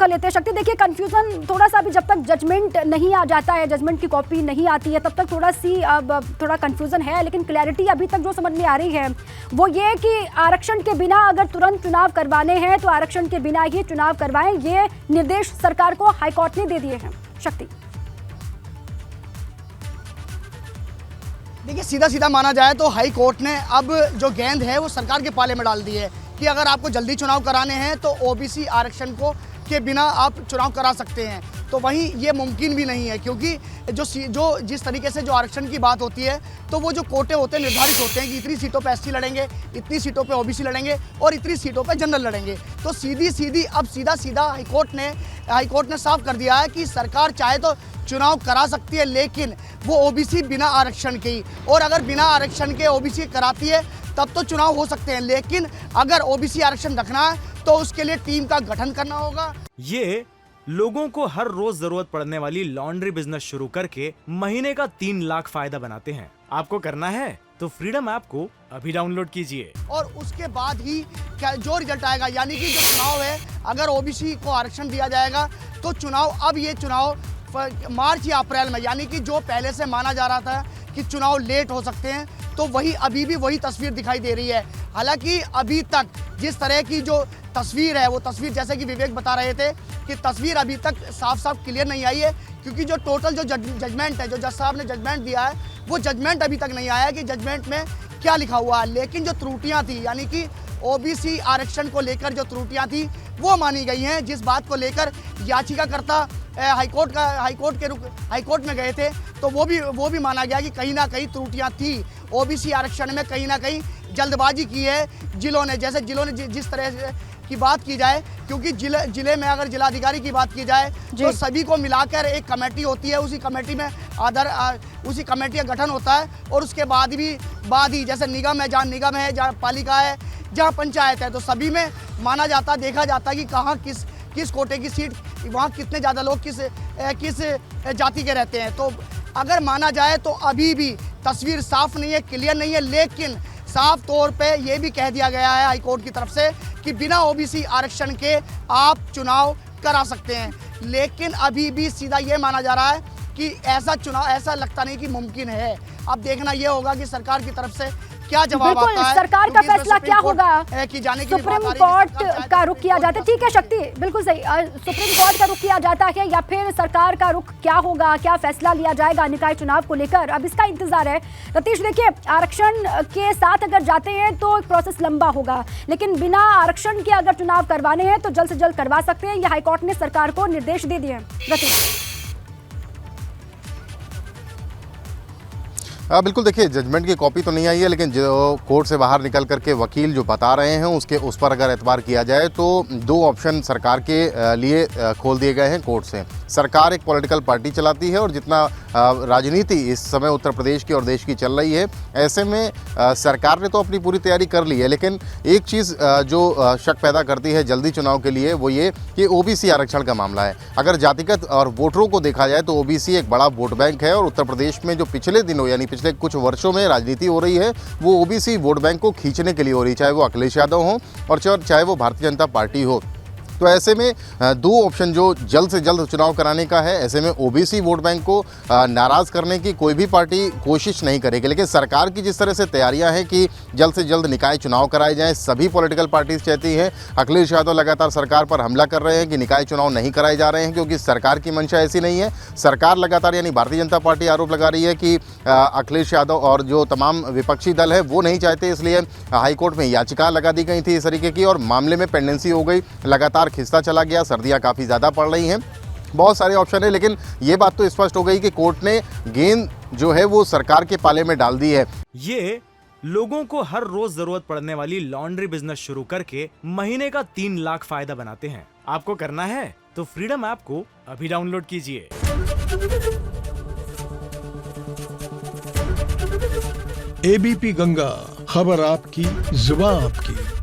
कर लेते हैं। शक्ति, देखिए कंफ्यूजन थोड़ा सा अभी जब तक जजमेंट नहीं आ जाता है, जजमेंट की कॉपी नहीं आती है, तब तक थोड़ा कंफ्यूजन है। लेकिन क्लैरिटी अभी तक जो समझ में आ रही है वो ये कि आरक्षण के बिना अगर तुरंत चुनाव करवाने हैं तो आरक्षण के बिना ही चुनाव करवाएं, ये निर्देश सरकार को हाईकोर्ट ने दे दिए हैं। शक्ति, देखिए सीधा सीधा माना जाए तो हाई कोर्ट ने अब जो गेंद है वो सरकार के पाले में डाल दी है कि अगर आपको जल्दी चुनाव कराने हैं तो ओबीसी आरक्षण को के बिना आप चुनाव करा सकते हैं। तो वहीं ये मुमकिन भी नहीं है, क्योंकि जो जिस तरीके से जो आरक्षण की बात होती है तो वो जो कोटे होते हैं निर्धारित होते हैं कि इतनी सीटों पे एससी लड़ेंगे, इतनी सीटों पे ओबीसी लड़ेंगे और इतनी सीटों पे जनरल लड़ेंगे। तो सीधा हाईकोर्ट ने साफ कर दिया है कि सरकार चाहे तो चुनाव करा सकती है, लेकिन वो ओबीसी बिना आरक्षण के ही, और अगर बिना आरक्षण के ओबीसी कराती है तब तो चुनाव हो सकते हैं, लेकिन अगर ओबीसी आरक्षण रखना है तो उसके लिए टीम का गठन करना होगा। ये लोगों को हर रोज जरूरत पड़ने वाली लॉन्ड्री बिजनेस शुरू करके महीने का 3 लाख फायदा बनाते हैं। आपको करना है तो फ्रीडम ऐप को अभी डाउनलोड कीजिए और उसके बाद ही जो रिजल्ट आएगा, यानी कि जो चुनाव है, अगर ओबीसी को आरक्षण दिया जाएगा तो ये चुनाव मार्च या अप्रैल में, यानी कि जो पहले से माना जा रहा था कि चुनाव लेट हो सकते हैं, तो अभी भी वही तस्वीर दिखाई दे रही है। हालांकि अभी तक जिस तरह की जो तस्वीर है वो तस्वीर, जैसे कि विवेक बता रहे थे कि तस्वीर अभी तक साफ क्लियर नहीं आई है, क्योंकि जो टोटल जो जजमेंट है, जो जज साहब ने जजमेंट दिया है, वो जजमेंट अभी तक नहीं आया कि जजमेंट में क्या लिखा हुआ है। लेकिन जो त्रुटियां थी, यानी कि ओबीसी आरक्षण को लेकर जो त्रुटियां थी वो मानी गई हैं, जिस बात को लेकर याचिकाकर्ता हाईकोर्ट में गए थे तो वो भी माना गया कि कहीं ना कहीं त्रुटियां थी। ओबीसी आरक्षण में कहीं ना कहीं जल्दबाजी की है जिलों ने जिस तरह की बात की जाए, क्योंकि जिले में अगर जिलाधिकारी की बात की जाए तो सभी को मिलाकर एक कमेटी होती है, उसी कमेटी का गठन होता है, और उसके बाद ही जैसे निगम है, जहाँ पालिका है, जहाँ पंचायत है, तो सभी में माना जाता, देखा जाता है कि कहाँ किस कोटे की सीट, वहाँ कितने ज़्यादा लोग किस जाति के रहते हैं। तो अगर माना जाए तो अभी भी तस्वीर साफ नहीं है, क्लियर नहीं है, लेकिन साफ तौर पे ये भी कह दिया गया है हाईकोर्ट की तरफ से कि बिना ओबीसी आरक्षण के आप चुनाव करा सकते हैं। लेकिन अभी भी सीधा ये माना जा रहा है कि ऐसा लगता नहीं कि मुमकिन है। अब देखना ये होगा कि सरकार की तरफ से क्या जवाब आता है, सरकार का फैसला क्या होगा। सुप्रीम कोर्ट का रुख किया जाता है, ठीक है शक्ति, बिल्कुल सही, सुप्रीम कोर्ट का रुख किया जाता है या फिर सरकार का रुख क्या होगा, क्या फैसला लिया जाएगा निकाय चुनाव को लेकर, अब इसका इंतजार है। रतीश, देखिए आरक्षण के साथ अगर जाते हैं तो प्रोसेस लंबा होगा, लेकिन बिना आरक्षण के अगर चुनाव करवाने हैं तो जल्द से जल्द करवा सकते हैं, यह हाईकोर्ट ने सरकार को निर्देश दे दिए हैं। रतीश, बिल्कुल, देखिए जजमेंट की कॉपी तो नहीं आई है, लेकिन जो कोर्ट से बाहर निकल करके वकील जो बता रहे हैं उस पर अगर एतबार किया जाए तो 2 ऑप्शन सरकार के लिए खोल दिए गए हैं कोर्ट से। सरकार एक पॉलिटिकल पार्टी चलाती है और जितना राजनीति इस समय उत्तर प्रदेश की और देश की चल रही है, ऐसे में सरकार ने तो अपनी पूरी तैयारी कर ली है, लेकिन एक चीज़ जो शक पैदा करती है जल्दी चुनाव के लिए वो ये कि ओबीसी आरक्षण का मामला है। अगर जातिगत और वोटरों को देखा जाए तो ओबीसी एक बड़ा वोट बैंक है, और उत्तर प्रदेश में जो पिछले दिनों यानी पिछले कुछ वर्षों में राजनीति हो रही है वो ओबीसी वोट बैंक को खींचने के लिए हो रही है, चाहे वो अखिलेश यादव हो और चाहे वो भारतीय जनता पार्टी हो। तो ऐसे में 2 ऑप्शन जो जल्द से जल्द चुनाव कराने का है, ऐसे में ओबीसी वोट बैंक को नाराज़ करने की कोई भी पार्टी कोशिश नहीं करेगी, लेकिन सरकार की जिस तरह से तैयारियां हैं कि जल्द से जल्द निकाय चुनाव कराए जाएं, सभी पॉलिटिकल पार्टीज चाहती हैं। अखिलेश यादव लगातार सरकार पर हमला कर रहे हैं कि निकाय चुनाव नहीं कराए जा रहे हैं, क्योंकि सरकार की मंशा ऐसी नहीं है। सरकार लगातार यानी भारतीय जनता पार्टी आरोप लगा रही है कि अखिलेश यादव और जो तमाम विपक्षी दल है वो नहीं चाहते, इसलिए हाईकोर्ट में याचिका लगा दी गई थी इस तरीके की, और मामले में पेंडेंसी हो गई, लगातार खिंचता चला गया। सर्दियां काफ़ी ज़्यादा पड़ रही हैं, बहुत सारे ऑप्शन है, लेकिन ये बात तो स्पष्ट हो गई कि कोर्ट ने गेंद जो है वो सरकार के पाले में डाल दी है। ये लोगों को हर रोज जरूरत पड़ने वाली लॉन्ड्री बिजनेस शुरू करके महीने का 3 लाख फायदा बनाते हैं। आपको करना है तो फ्रीडम ऐप को अभी डाउनलोड कीजिए। एबीपी गंगा, खबर आपकी, जुबान आपकी।